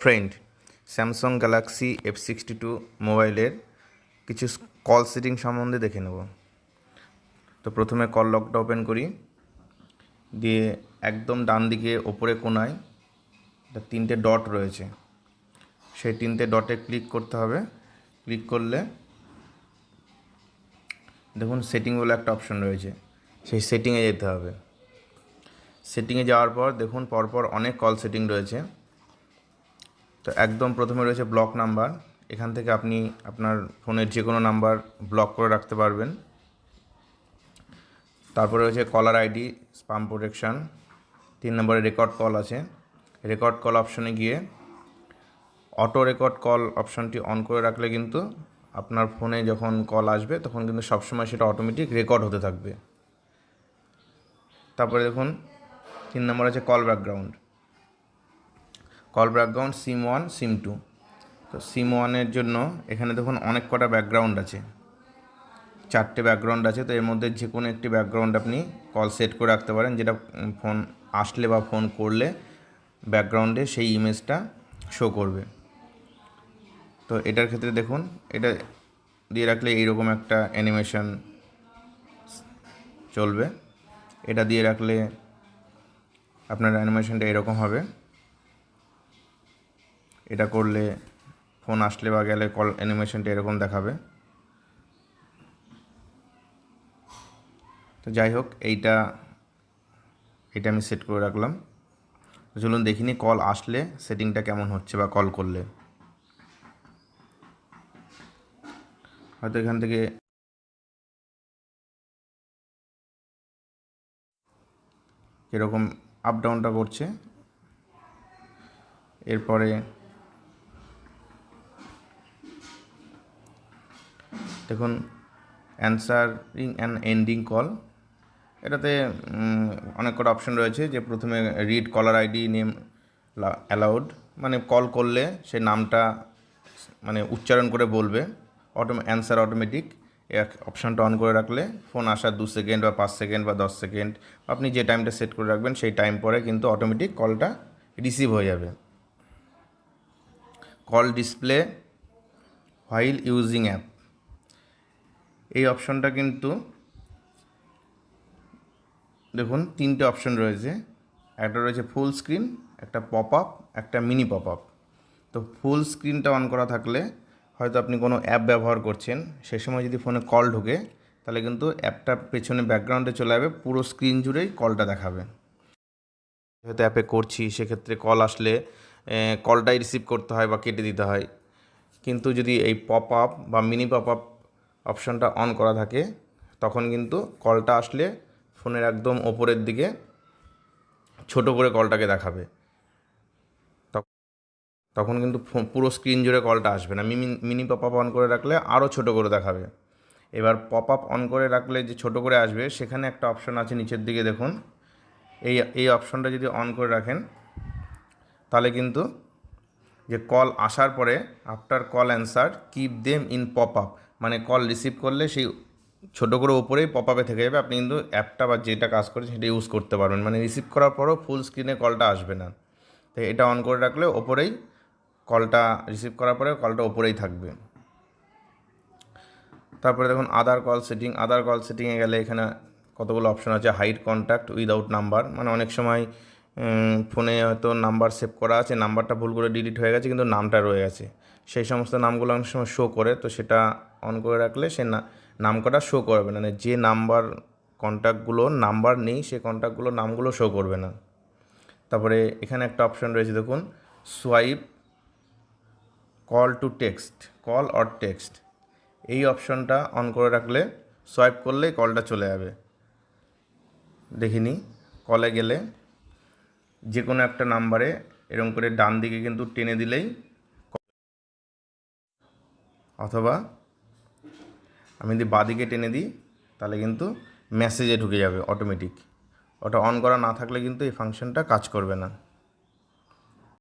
Friend, Samsung Galaxy F62 মোবাইলের কিছু call setting সম্বন্ধে দেখে নেব। তো প্রথমে কল লকটা ওপেন করি, দিয়ে একদম ডান দিকে ওপরে কোণায় তিনটে ডট রয়েছে, সেই তিনটে ডটে ক্লিক করতে হবে। ক্লিক করলে দেখুন সেটিং বলে একটা অপশন রয়েছে, সেই সেটিংয়ে যেতে হবে। সেটিংয়ে যাওয়ার পর দেখুন পরপর অনেক কল সেটিং রয়েছে। তো একদম প্রথমে রয়েছে ব্লক নাম্বার, এখান থেকে আপনি আপনার ফোনের যে কোনো নাম্বার ব্লক করে রাখতে পারবেন। তারপরে রয়েছে কলার আইডি, স্প্যাম প্রোটেকশন। 3 নম্বরে রেকর্ড কল আছে। রেকর্ড কল অপশনে গিয়ে অটো রেকর্ড কল অপশনটি অন করে রাখলে কিন্তু আপনার ফোনে যখন কল আসবে তখন কিন্তু সবসময় সেটা অটোমেটিক রেকর্ড হতে থাকবে। তারপরে দেখুন 3 নম্বর আছে কল ব্যাকগ্রাউন্ড। কল ব্যাকগ্রাউন্ড সিম 1, সিম 2। তো সিম 1-এর জন্য এখানে দেখুন অনেক কটা ব্যাকগ্রাউন্ড আছে, 4টে ব্যাকগ্রাউন্ড আছে। তো এর মধ্যে যে কোনো একটি ব্যাকগ্রাউন্ড আপনি কল সেট করে রাখতে পারেন, যেটা ফোন আসলে বা ফোন করলে ব্যাকগ্রাউন্ডে সেই ইমেজটা শো করবে। তো এটার ক্ষেত্রে দেখুন এটা দিয়ে রাখলে এইরকম একটা অ্যানিমেশন চলবে। এটা দিয়ে রাখলে আপনার অ্যানিমেশনটা এরকম হবে। এটা করলে ফোন আসলে বা গেলে কল অ্যানিমেশনটা এরকম দেখাবে। তো যাই হোক, এইটা আমি সেট করে রাখলাম। চলুন দেখিনি কল আসলে সেটিংটা কেমন হচ্ছে বা কল করলে। হয়তো এখান থেকে এরকম আপ ডাউনটা করছে। এরপরে দেখুন অ্যান্সারিং অ্যান্ড এন্ডিং কল, এটাতে অনেক কটা অপশন রয়েছে। যে প্রথমে read caller ID name allowed, মানে কল করলে সে নামটা মানে উচ্চারণ করে বলবে। অ্যান্সার অটোমেটিক, এই অপশানটা অন করে রাখলে ফোন আসার 2 সেকেন্ড বা 5 সেকেন্ড বা 10 সেকেন্ড আপনি যে টাইমটা সেট করে রাখবেন সেই টাইম পরে কিন্তু অটোমেটিক কলটা রিসিভ হয়ে যাবে। Call display while using app, এই অপশনটা কিন্তু দেখুন 3টে অপশন রয়েছে। একটা রয়েছে ফুল স্ক্রিন, একটা পপ আপ, একটা মিনি পপ আপ। তো ফুল স্ক্রিনটা অন করা থাকলে হয়তো আপনি কোনো অ্যাপ ব্যবহার করছেন, সেই সময় যদি ফোনে কল ঢোকে তাহলে কিন্তু অ্যাপটা পেছনে ব্যাকগ্রাউন্ডে চলে যাবে, পুরো স্ক্রিন জুড়েই কলটা দেখাবে। হয়তো অ্যাপে করছি, সেক্ষেত্রে কল আসলে কলটাই রিসিভ করতে হয় বা কেটে দিতে হয়। কিন্তু যদি এই পপ আপ বা মিনি পপ আপ অপশানটা অন করা থাকে তখন কিন্তু কলটা আসলে ফোনের একদম ওপরের দিকে ছোট করে কলটাকে দেখাবে। তখন কিন্তু পুরো স্ক্রিন জুড়ে কলটা আসবে না। মিনি পপ আপ অন করে রাখলে আরও ছোট করে দেখাবে। এবার পপ আপ অন করে রাখলে যে ছোট করে আসবে, সেখানে একটা অপশন আছে নিচের দিকে দেখুন। এই অপশনটা যদি অন করে রাখেন তাহলে কিন্তু যে কল আসার পরে after call answer keep them in pop up, মানে কল রিসিভ করলে সেই ছোটো করে ওপরেই পপ আপে থেকে যাবে। আপনি কিন্তু অ্যাপটা বা যেটা কাজ করে সেটা ইউজ করতে পারবেন, মানে রিসিভ করার পরও ফুল স্ক্রিনে কলটা আসবে না। তো এটা অন করে রাখলে ওপরেই কলটা রিসিভ করার পরে কলটা ওপরেই থাকবে। তারপরে দেখুন আদার কল সেটিং। আদার কল সেটিংয়ে গেলে এখানে কতগুলো অপশন আছে। হাইড কন্ট্যাক্ট উইদাউট নাম্বার, মানে অনেক সময় ফোনে হয়তো নাম্বার সেভ করা আছে, নাম্বারটা ভুল করে ডিলিট হয়ে গেছে কিন্তু নামটা রয়ে গেছে, সেই সমস্ত নামগুলো অনেক সময় শো করে। তো সেটা অন করে রাখলে সে নাম কটা শো করবে না, মানে যে নাম্বার কন্ট্যাক্টগুলো নাম্বার নেই সে কন্ট্যাক্টগুলো নামগুলো শো করবে না। তারপরে এখানে একটা অপশন রয়েছে দেখুন, swipe call to text, call or text, এই অপশনটা অন করে রাখলে সোয়াইপ করলেই কলটা চলে যাবে। দেখিনি কলে গেলে যে কোনো একটা নাম্বারে এরকম করে ডান দিকে কিন্তু টেনে দিলেই, অথবা আমি যদি বাঁদিকে টেনে দিই তাহলে কিন্তু মেসেজে ঢুকে যাবে অটোমেটিক। ওটা অন করা না থাকলে কিন্তু এই ফাংশনটা কাজ করবে না।